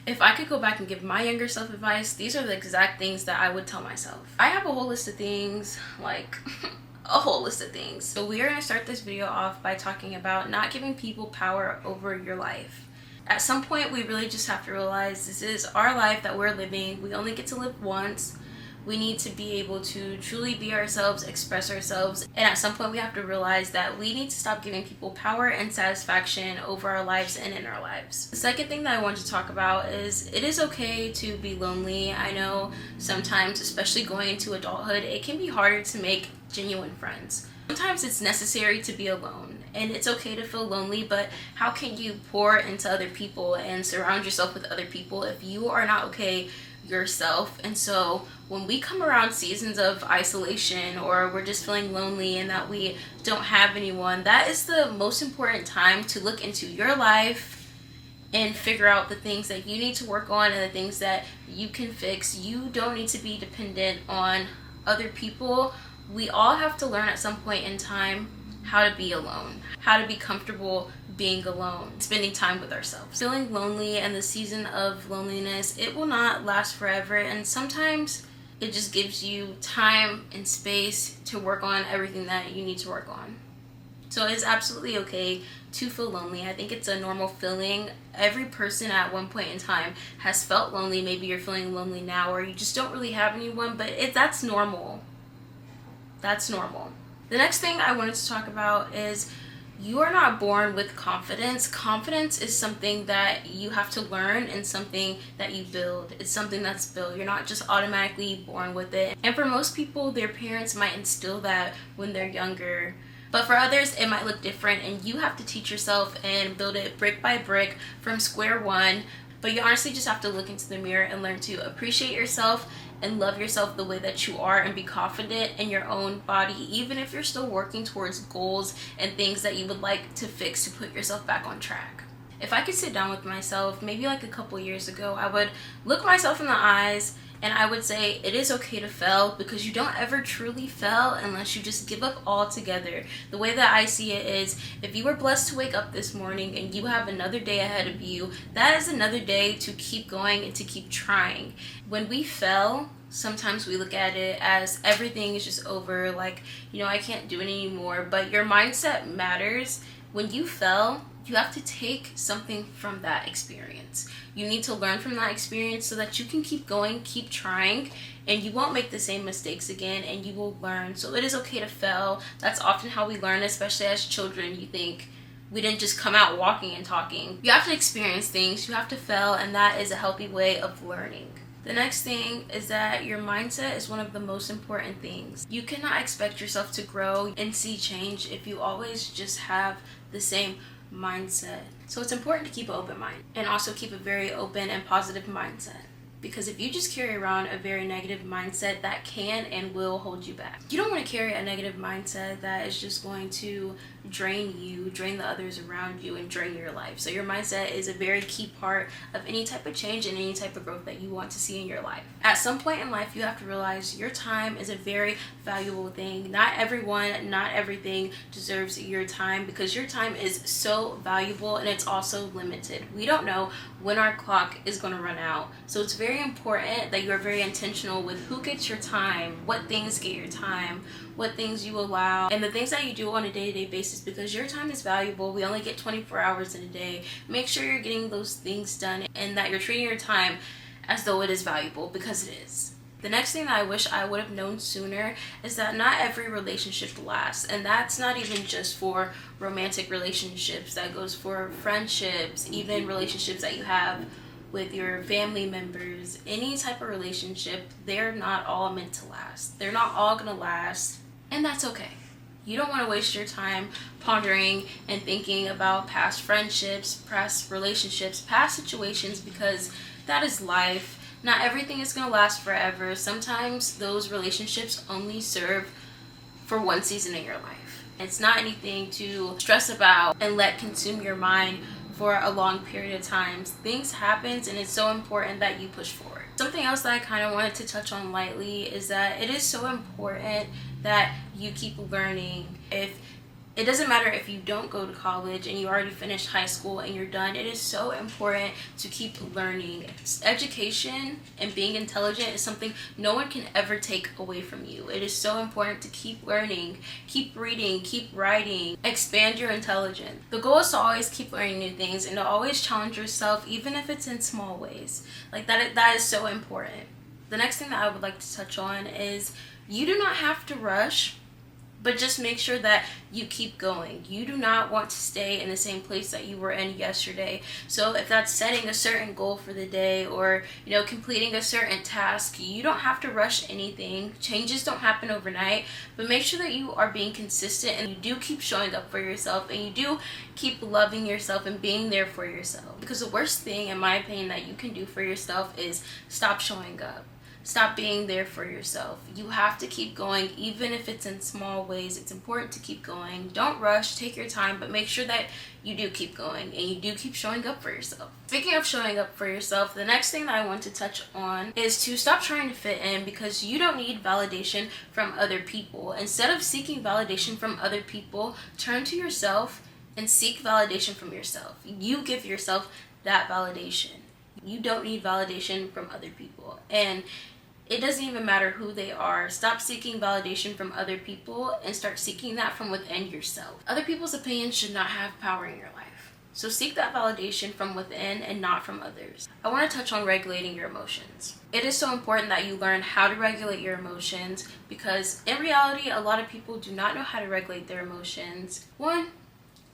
If I could go back and give my younger self advice, these are the exact things that I would tell myself. I have a whole list of things, like a whole list of things. So we are going to start this video off by talking about not giving people power over your life. At some point, we really just have to realize this is our life that we're living. We only get to live once. We need to be able to truly be ourselves, express ourselves, and at some point we have to realize that we need to stop giving people power and satisfaction over our lives and in our lives. The second thing that I want to talk about is it is okay to be lonely. I know sometimes, especially going into adulthood, it can be harder to make genuine friends. Sometimes it's necessary to be alone, and it's okay to feel lonely, but how can you pour into other people and surround yourself with other people if you are not okay yourself? And so when we come around seasons of isolation, or we're just feeling lonely and that we don't have anyone, that is the most important time to look into your life and figure out the things that you need to work on and the things that you can fix. You don't need to be dependent on other people. We all have to learn at some point in time how to be alone, how to be comfortable being alone, spending time with ourselves. Feeling lonely and the season of loneliness, it will not last forever, and sometimes it just gives you time and space to work on everything that you need to work on. So it's absolutely okay to feel lonely. I think it's a normal feeling. Every person at one point in time has felt lonely. Maybe you're feeling lonely now, or you just don't really have anyone, but that's normal. That's normal. The next thing I wanted to talk about is you are not born with confidence. Confidence is something that you have to learn and something that you build. It's something that's built. You're not just automatically born with it. And for most people, their parents might instill that when they're younger. But for others, it might look different, and you have to teach yourself and build it brick by brick from square one. But you honestly just have to look into the mirror and learn to appreciate yourself and love yourself the way that you are, and be confident in your own body, even if you're still working towards goals and things that you would like to fix to put yourself back on track. If I could sit down with myself, maybe like a couple years ago, I would look myself in the eyes and I would say it is okay to fail, because you don't ever truly fail unless you just give up altogether. The way that I see it is, if you were blessed to wake up this morning and you have another day ahead of you, that is another day to keep going and to keep trying. When we fail, sometimes we look at it as everything is just over, like, I can't do it anymore. But your mindset matters. When you fail, you have to take something from that experience. You need to learn from that experience so that you can keep going, keep trying, and you won't make the same mistakes again, and you will learn. So it is okay to fail. That's often how we learn, especially as children. You think we didn't just come out walking and talking. You have to experience things, you have to fail, and that is a healthy way of learning. The next thing is that your mindset is one of the most important things. You cannot expect yourself to grow and see change if you always just have the same mindset. So it's important to keep an open mind and also keep a very open and positive mindset, because if you just carry around a very negative mindset, that can and will hold you back. You don't want to carry a negative mindset that is just going to drain you, drain the others around you, and drain your life. So your mindset is a very key part of any type of change and any type of growth that you want to see in your life. At some point in life, you have to realize your time is a very valuable thing. Not everyone, not everything deserves your time, because your time is so valuable and it's also limited. We don't know when our clock is going to run out. So it's very important that you are very intentional with who gets your time, what things get your time, what things you allow, and the things that you do on a day-to-day basis, because your time is valuable. We only get 24 hours in a day. Make sure you're getting those things done and that you're treating your time as though it is valuable, because it is. The next thing that I wish I would have known sooner is that not every relationship lasts, and that's not even just for romantic relationships. That goes for friendships, even relationships that you have with your family members. Any type of relationship, they're not all meant to last. They're not all gonna last, and that's okay. You don't want to waste your time pondering and thinking about past friendships, past relationships, past situations, because that is life. Not everything is going to last forever. Sometimes those relationships only serve for one season in your life. It's not anything to stress about and let consume your mind for a long period of time. Things happen, and it's so important that you push forward. Something else that I kind of wanted to touch on lightly is that it is so important that you keep learning. If It doesn't matter if you don't go to college and you already finished high school and you're done. It is so important to keep learning. Education and being intelligent is something no one can ever take away from you. It is so important to keep learning, keep reading, keep writing, expand your intelligence. The goal is to always keep learning new things and to always challenge yourself, even if it's in small ways. Like that is so important. The next thing that I would like to touch on is you do not have to rush, but just make sure that you keep going. You do not want to stay in the same place that you were in yesterday. So if that's setting a certain goal for the day or, completing a certain task, you don't have to rush anything. Changes don't happen overnight, but make sure that you are being consistent and you do keep showing up for yourself and you do keep loving yourself and being there for yourself. Because the worst thing, in my opinion, that you can do for yourself is stop showing up. Stop being there for yourself. You have to keep going, even if it's in small ways. It's important to keep going. Don't rush, take your time, but make sure that you do keep going and you do keep showing up for yourself. Speaking of showing up for yourself, the next thing that I want to touch on is to stop trying to fit in, because you don't need validation from other people. Instead of seeking validation from other people, turn to yourself and seek validation from yourself. You give yourself that validation. You don't need validation from other people. And it doesn't even matter who they are. Stop seeking validation from other people and start seeking that from within yourself. Other people's opinions should not have power in your life. So seek that validation from within and not from others. I want to touch on regulating your emotions. It is so important that you learn how to regulate your emotions, because in reality, a lot of people do not know how to regulate their emotions. One,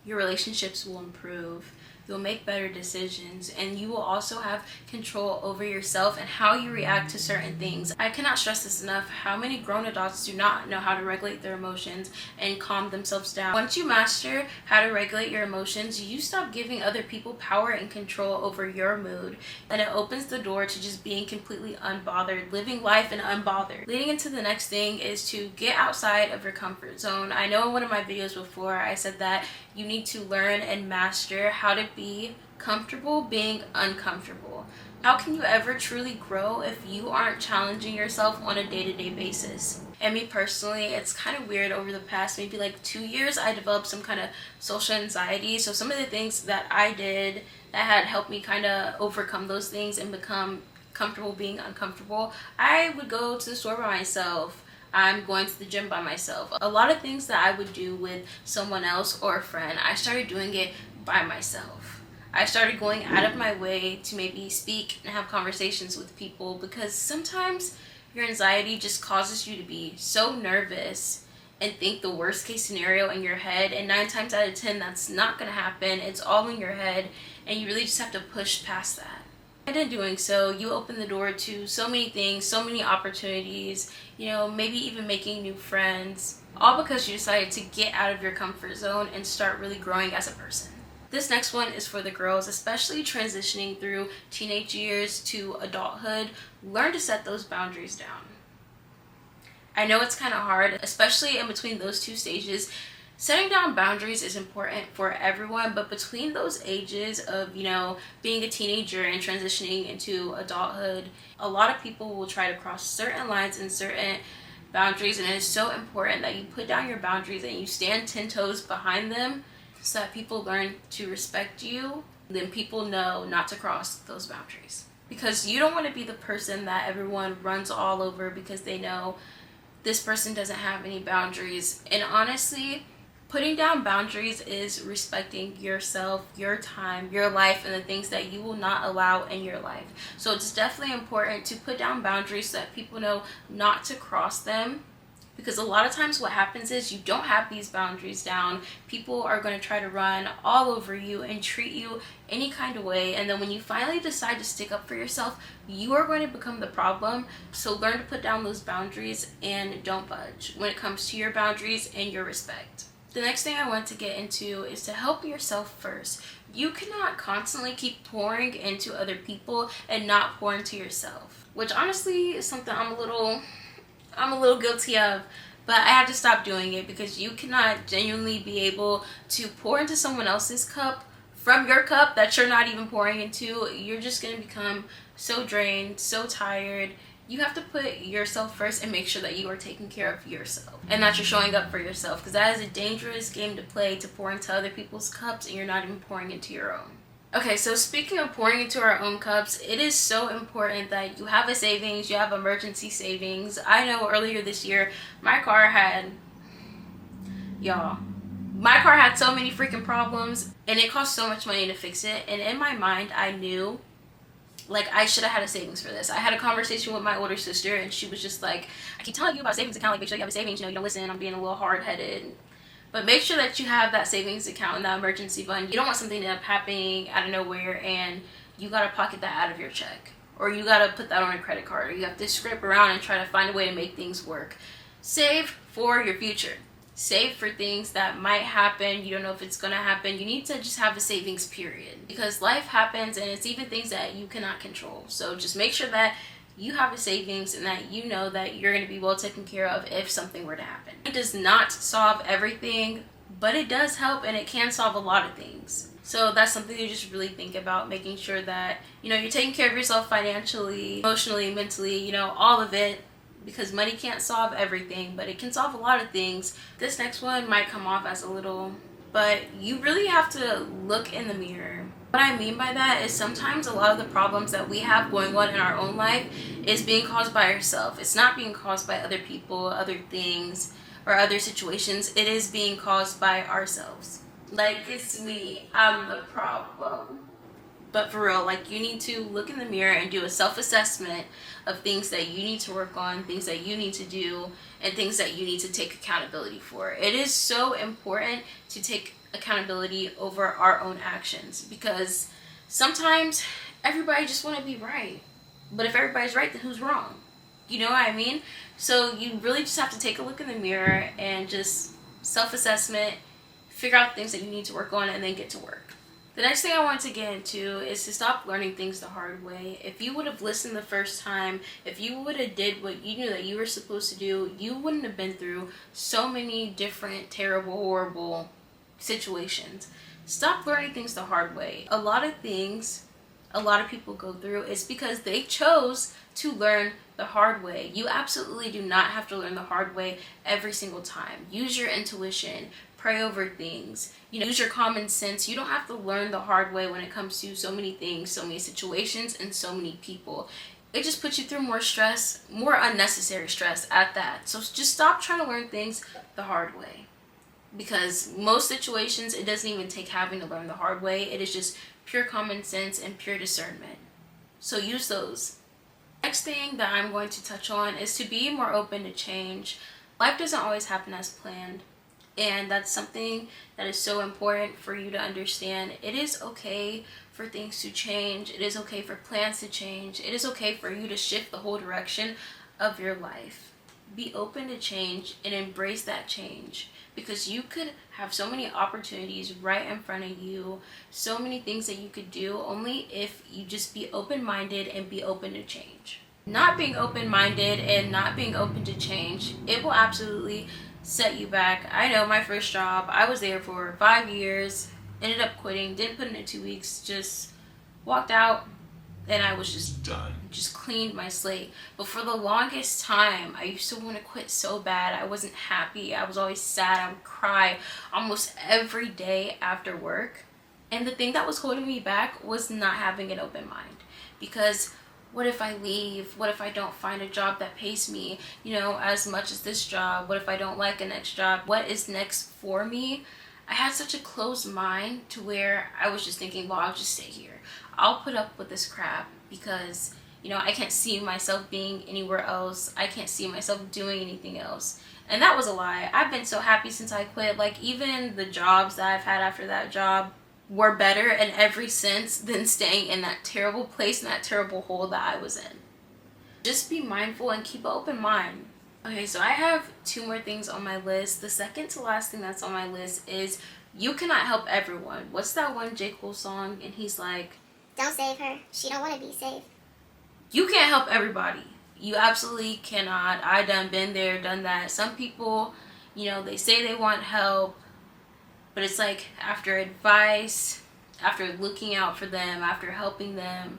your relationships will improve. You'll make better decisions, and you will also have control over yourself and how you react to certain things. I cannot stress this enough, how many grown adults do not know how to regulate their emotions and calm themselves down. Once you master how to regulate your emotions, you stop giving other people power and control over your mood, and it opens the door to just being completely unbothered, living life and unbothered. Leading into the next thing is to get outside of your comfort zone. I know in one of my videos before I said that you need to learn and master how to be comfortable being uncomfortable. How can you ever truly grow if you aren't challenging yourself on a day-to-day basis? And me personally, it's kind of weird. Over the past maybe like 2 years, I developed some kind of social anxiety. So some of the things that I did that had helped me kind of overcome those things and become comfortable being uncomfortable, I would go to the store by myself. I'm going to the gym by myself. A lot of things that I would do with someone else or a friend, I started doing it by myself. I started going out of my way to maybe speak and have conversations with people, because sometimes your anxiety just causes you to be so nervous and think the worst case scenario in your head, and 9 times out of 10 that's not going to happen. It's all in your head, and you really just have to push past that. And in doing so, you open the door to so many things, so many opportunities, maybe even making new friends, all because you decided to get out of your comfort zone and start really growing as a person. This next one is for the girls, especially transitioning through teenage years to adulthood. Learn to set those boundaries down. I know it's kind of hard, especially in between those two stages. Setting down boundaries is important for everyone, but between those ages of, being a teenager and transitioning into adulthood, a lot of people will try to cross certain lines and certain boundaries, and it is so important that you put down your boundaries and you stand 10 toes behind them so that people learn to respect you. Then people know not to cross those boundaries, because you don't want to be the person that everyone runs all over because they know this person doesn't have any boundaries. And honestly, putting down boundaries is respecting yourself, your time, your life, and the things that you will not allow in your life. So it's definitely important to put down boundaries so that people know not to cross them. Because a lot of times what happens is you don't have these boundaries down. People are going to try to run all over you and treat you any kind of way. And then when you finally decide to stick up for yourself, you are going to become the problem. So learn to put down those boundaries and don't budge when it comes to your boundaries and your respect. The next thing I want to get into is to help yourself first. You cannot constantly keep pouring into other people and not pour into yourself, which honestly is something I'm a little guilty of, but I have to stop doing it, because you cannot genuinely be able to pour into someone else's cup from your cup that you're not even pouring into. You're just going to become so drained, so tired, You have to put yourself first and make sure that you are taking care of yourself and that you're showing up for yourself, because that is a dangerous game to play, to pour into other people's cups and you're not even pouring into your own. Okay, so speaking of pouring into our own cups, it is so important that you have a savings, you have emergency savings. I know earlier this year, my car had so many freaking problems and it cost so much money to fix it. And in my mind, I knew, like, I should have had a savings for this. I had a conversation with my older sister and she was just like, I keep telling you about savings account, like, make sure you have a savings, you don't listen, I'm being a little hard-headed. But make sure that you have that savings account and that emergency fund. You don't want something to end up happening out of nowhere and you gotta pocket that out of your check. Or you gotta put that on a credit card. Or you have to scrape around and try to find a way to make things work. Save for your future. Save for things that might happen. You don't know if it's gonna happen. You need to just have a savings period. Because life happens and it's even things that you cannot control. So just make sure that you have a savings and that you know that you're going to be well taken care of if something were to happen. It does not solve everything, but it does help and it can solve a lot of things. So that's something to just really think about, making sure that, you know, you're taking care of yourself financially, emotionally, mentally, you know, all of it, because money can't solve everything, but it can solve a lot of things. This next one might come off as a little, but you really have to look in the mirror. What I mean by that is sometimes a lot of the problems that we have going on in our own life is being caused by ourselves. It's not being caused by other people, other things, or other situations. It is being caused by ourselves. Like, it's me, I'm the problem. But for real, like, you need to look in the mirror and do a self-assessment of things that you need to work on, things that you need to do, and things that you need to take accountability for. It is so important to take accountability over our own actions, because sometimes everybody just want to be right, but if everybody's right, then who's wrong? You know what I mean? So you really just have to take a look in the mirror and just self-assessment, figure out things that you need to work on, and then get to work. The next thing I wanted to get into is to stop learning things the hard way. If you would have listened the first time, if you would have did what you knew that you were supposed to do, you wouldn't have been through so many different, terrible, horrible situations. Stop learning things the hard way. A lot of things a lot of people go through is because they chose to learn the hard way. You absolutely do not have to learn the hard way every single time. Use your intuition, pray over things, use your common sense. You don't have to learn the hard way when it comes to so many things, so many situations, and so many people. It just puts you through more stress, more unnecessary stress at that. So just stop trying to learn things the hard way. Because most situations, it doesn't even take having to learn the hard way. It is just pure common sense and pure discernment. So use those. Next thing that I'm going to touch on is to be more open to change. Life doesn't always happen as planned. And that's something that is so important for you to understand. It is okay for things to change. It is okay for plans to change. It is okay for you to shift the whole direction of your life. Be open to change and embrace that change, because you could have so many opportunities right in front of you, so many things that you could do, only if you just be open-minded and be open to change. Not being open-minded and not being open to change, it will absolutely set you back. I know my first job, I was there for 5 years, ended up quitting, didn't put in it 2 weeks, just walked out, and I was just done. Just cleaned my slate. But for the longest time, I used to want to quit so bad. I wasn't happy. I was always sad. I would cry almost every day after work. And the thing that was holding me back was not having an open mind. Because what if I leave? What if I don't find a job that pays me, as much as this job? What if I don't like a next job? What is next for me? I had such a closed mind to where I was just thinking, well, I'll just stay here. I'll put up with this crap because, I can't see myself being anywhere else. I can't see myself doing anything else. And that was a lie. I've been so happy since I quit. Like, even the jobs that I've had after that job were better in every sense than staying in that terrible place and that terrible hole that I was in. Just be mindful and keep an open mind. Okay, so I have 2 more things on my list. The second to last thing that's on my list is you cannot help everyone. What's that one J. Cole song? And he's like, don't save her. She don't want to be saved. You can't help everybody. You absolutely cannot. I done been there, done that. Some people, they say they want help, but it's like after advice, after looking out for them, after helping them,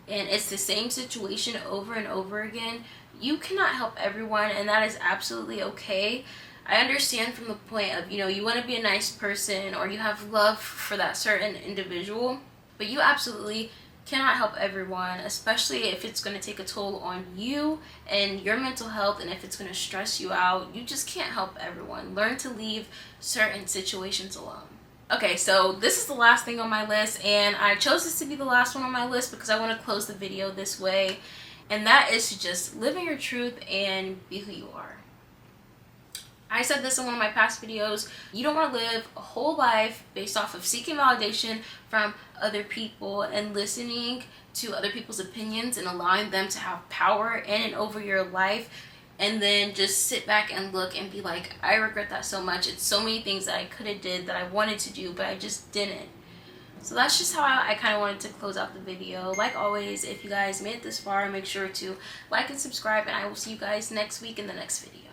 and it's the same situation over and over again, you cannot help everyone, and that is absolutely okay. I understand from the point of, you want to be a nice person or you have love for that certain individual, but you absolutely cannot help everyone, especially if it's going to take a toll on you and your mental health, and if it's going to stress you out. You just can't help everyone. Learn to leave certain situations alone. Okay, so this is the last thing on my list, and I chose this to be the last one on my list because I want to close the video this way, and that is to just live in your truth and be who you are. I said this in one of my past videos. You don't want to live a whole life based off of seeking validation from other people and listening to other people's opinions and allowing them to have power in and over your life, and then just sit back and look and be like, I regret that so much. It's so many things that I could have did that I wanted to do, but I just didn't. So that's just how I kind of wanted to close out the video. Like always, if you guys made it this far, make sure to like and subscribe, and I will see you guys next week in the next video.